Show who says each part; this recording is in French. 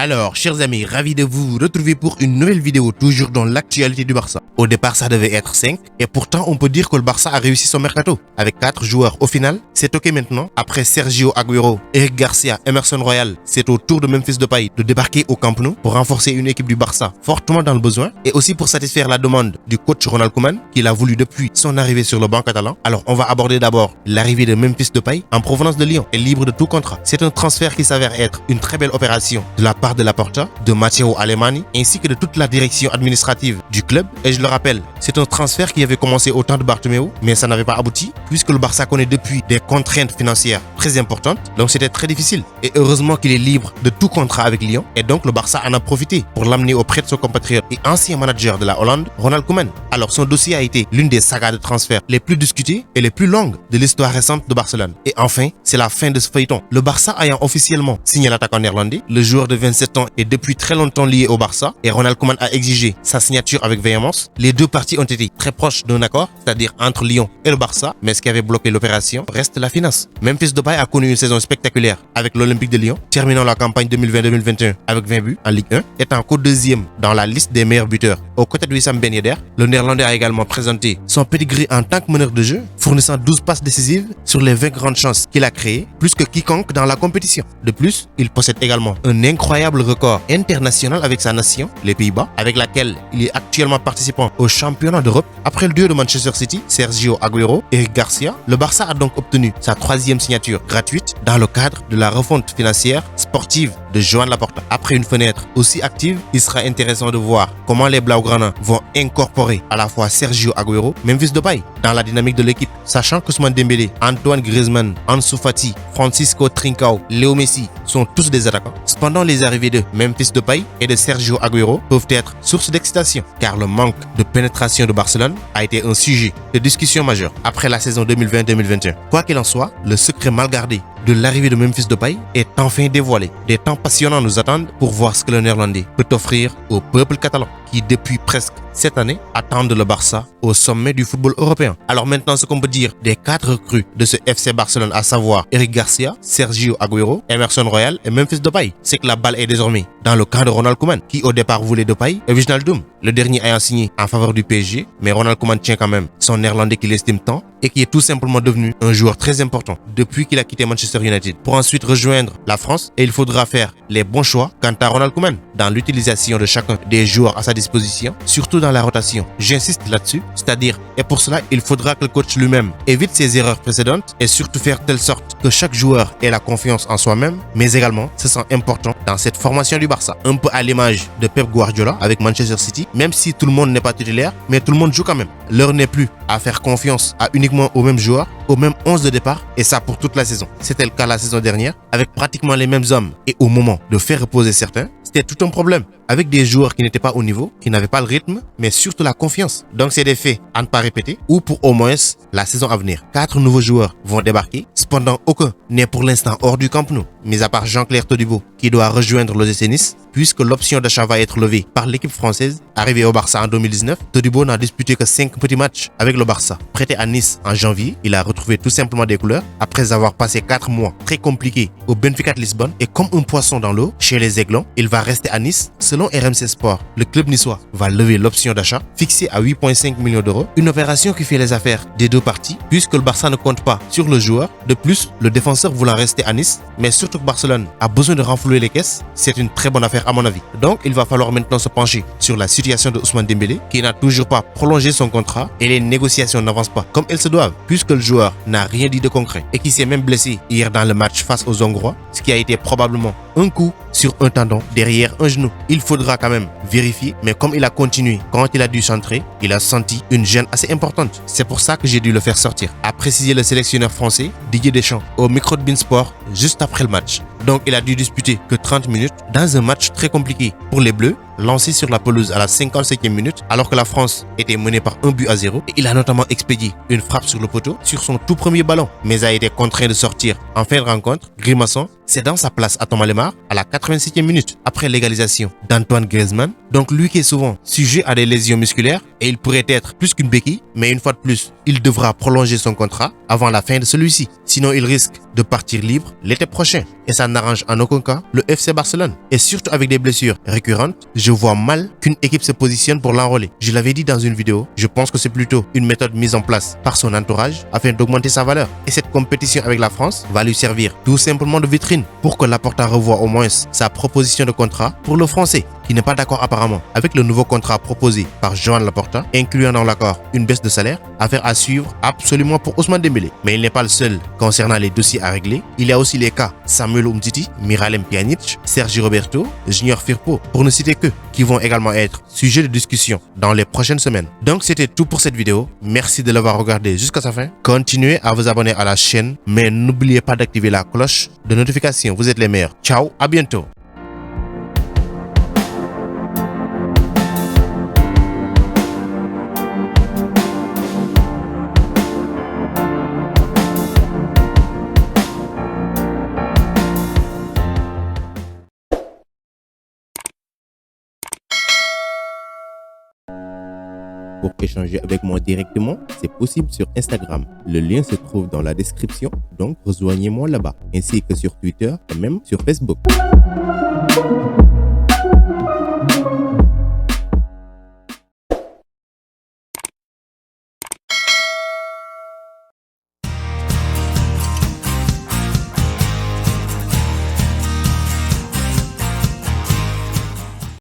Speaker 1: Alors, chers amis, ravi de vous retrouver pour une nouvelle vidéo, toujours dans l'actualité du Barça. Au départ, ça devait être 5, et pourtant, on peut dire que le Barça a réussi son mercato. Avec 4 joueurs au final, c'est ok maintenant. Après Sergio Aguero, Eric Garcia, Emerson Royal, c'est au tour de Memphis Depay de débarquer au Camp Nou pour renforcer une équipe du Barça fortement dans le besoin, et aussi pour satisfaire la demande du coach Ronald Koeman, qu'il a voulu depuis son arrivée sur le banc catalan. Alors, on va aborder d'abord l'arrivée de Memphis Depay en provenance de Lyon et libre de tout contrat. C'est un transfert qui s'avère être une très belle opération de la part de Laporta, de Matteo Alemany ainsi que de toute la direction administrative du club. Et je le rappelle, c'est un transfert qui avait commencé au temps de Bartomeu, mais ça n'avait pas abouti puisque le Barça connaît depuis des contraintes financières très importantes, donc c'était très difficile. Et heureusement qu'il est libre de tout contrat avec Lyon, et donc le Barça en a profité pour l'amener auprès de son compatriote et ancien manager de la Hollande, Ronald Koeman. Alors son dossier a été l'une des sagas de transfert les plus discutées et les plus longues de l'histoire récente de Barcelone. Et enfin, c'est la fin de ce feuilleton. Le Barça ayant officiellement signé l'attaquant néerlandais, le joueur de 27 ans est depuis très longtemps lié au Barça et Ronald Koeman a exigé sa signature avec véhémence. Les deux parties ont été très proches d'un accord, c'est-à-dire entre Lyon et le Barça, mais ce qui avait bloqué l'opération reste la finance. Memphis Depay a connu une saison spectaculaire avec l'Olympique de Lyon, terminant la campagne 2020-2021 avec 20 buts en Ligue 1, étant co-deuxième dans la liste des meilleurs buteurs. Aux côtés de Wissam Ben Yedder, le Néerlandais a également présenté son pedigree en tant que meneur de jeu, fournissant 12 passes décisives sur les 20 grandes chances qu'il a créées, plus que quiconque dans la compétition. De plus, il possède également un incroyable record international avec sa nation, les Pays-Bas, avec laquelle il est actuellement participant au championnat d'Europe. Après le duo de Manchester City, Sergio Aguero et Eric Garcia, le Barça a donc obtenu sa 3e signature gratuite dans le cadre de la refonte financière sportive de Joan Laporta. Après une fenêtre aussi active, il sera intéressant de voir comment les Blaugrana vont incorporer à la fois Sergio Aguero, Memphis Depay dans la dynamique de l'équipe, sachant qu'Ousmane Dembélé, Antoine Griezmann, Ansu Fati, Francisco Trincao, Léo Messi sont tous des attaquants. Cependant, les arrivées de Memphis Depay et de Sergio Aguero peuvent être source d'excitation, car le manque de pénétration de Barcelone a été un sujet de discussion majeur après la saison 2020-2021. Quoi qu'il en soit, le secret mal gardé de l'arrivée de Memphis Depay est enfin dévoilé. Des temps passionnants nous attendent pour voir ce que le Néerlandais peut offrir au peuple catalan, qui depuis presque cette année attendent le Barça au sommet du football européen. Alors maintenant, ce qu'on peut dire des 4 recrues de ce FC Barcelone, à savoir Eric Garcia, Sergio Aguero, Emerson Royal et Memphis Depay, c'est que la balle est désormais dans le camp de Ronald Koeman, qui au départ voulait Depay et Wijnaldum, le dernier ayant signé en faveur du PSG, mais Ronald Koeman tient quand même son Néerlandais qu'il estime tant et qui est tout simplement devenu un joueur très important depuis qu'il a quitté Manchester United pour ensuite rejoindre la France, et il faudra faire les bons choix quant à Ronald Koeman dans l'utilisation de chacun des joueurs à sa disposition, surtout dans la rotation. J'insiste là-dessus, c'est-à-dire, et pour cela, il faudra que le coach lui-même évite ses erreurs précédentes et surtout faire telle sorte que chaque joueur ait la confiance en soi-même, mais également, ce sent important dans cette formation du Barça. Un peu à l'image de Pep Guardiola avec Manchester City, même si tout le monde n'est pas titulaire, mais tout le monde joue quand même. L'heure n'est plus à faire confiance à uniquement aux mêmes joueurs, au même 11 de départ, et ça pour toute la saison. C'était le cas la saison dernière, avec pratiquement les mêmes hommes, et au moment de faire reposer certains, c'était tout un problème, avec des joueurs qui n'étaient pas au niveau, qui n'avaient pas le rythme, mais surtout la confiance. Donc c'est des faits à ne pas répéter, ou pour au moins la saison à venir. 4 nouveaux joueurs vont débarquer, cependant aucun n'est pour l'instant hors du Camp Nou, mis à part Jean-Claire Todibo, qui doit rejoindre l'OGC Nice, puisque l'option d'achat va être levée par l'équipe française. Arrivé au Barça en 2019, Todibo n'a disputé que 5 petits matchs avec le Barça. Prêté à Nice en janvier, il a retrouvé tout simplement des couleurs, après avoir passé 4 mois très compliqués au Benfica de Lisbonne, et comme un poisson dans l'eau, chez les Aiglons, il va rester à Nice. Selon RMC Sport, le club niçois va lever l'option d'achat fixée à 8,5 millions d'euros, une opération qui fait les affaires des deux parties puisque le Barça ne compte pas sur le joueur. De plus, le défenseur voulant rester à Nice, mais surtout que Barcelone a besoin de renflouer les caisses, c'est une très bonne affaire à mon avis. Donc il va falloir maintenant se pencher sur la situation de Ousmane Dembélé, qui n'a toujours pas prolongé son contrat, et les négociations n'avancent pas comme elles se doivent puisque le joueur n'a rien dit de concret et qui s'est même blessé hier dans le match face aux Hongrois, ce qui a été probablement un coup sur un tendon derrière un genou. Il faudra quand même vérifier, mais comme il a continué quand il a dû centrer, il a senti une gêne assez importante. C'est pour ça que j'ai dû le faire sortir, a précisé le sélectionneur français Didier Deschamps au micro de Beansport juste après le match. Donc il a dû disputer que 30 minutes dans un match très compliqué pour les Bleus, lancé sur la pelouse à la 57e minute alors que la France était menée par 1-0. Et il a notamment expédié une frappe sur le poteau sur son tout premier ballon, mais a été contraint de sortir en fin de rencontre, grimaçant, cédant sa place à Thomas Lemar à la 86e minute après l'égalisation d'Antoine Griezmann. Donc lui qui est souvent sujet à des lésions musculaires et il pourrait être plus qu'une béquille, mais une fois de plus, il devra prolonger son contrat avant la fin de celui-ci. Sinon, il risque de partir libre l'été prochain. Et ça n'arrange en aucun cas le FC Barcelone. Et surtout avec des blessures récurrentes, je vois mal qu'une équipe se positionne pour l'enrôler. Je l'avais dit dans une vidéo, je pense que c'est plutôt une méthode mise en place par son entourage afin d'augmenter sa valeur. Et cette compétition avec la France va lui servir tout simplement de vitrine pour que Laporta revoie au moins sa proposition de contrat pour le Français, qui n'est pas d'accord apparemment avec le nouveau contrat proposé par Joan Laporta, incluant dans l'accord une baisse de salaire, affaire à suivre absolument pour Ousmane Dembélé. Mais il n'est pas le seul concernant les dossiers à régler. Il y a aussi les cas Samuel Umtiti, Miralem Pjanic, Sergi Roberto, Junior Firpo, pour ne citer que, qui vont également être sujets de discussion dans les prochaines semaines. Donc c'était tout pour cette vidéo. Merci de l'avoir regardé jusqu'à sa fin. Continuez à vous abonner à la chaîne, mais n'oubliez pas d'activer la cloche de notification. Vous êtes les meilleurs. Ciao, à bientôt. Pour échanger avec moi directement, c'est possible sur Instagram. Le lien se trouve dans la description, donc rejoignez-moi là-bas, ainsi que sur Twitter et même sur Facebook.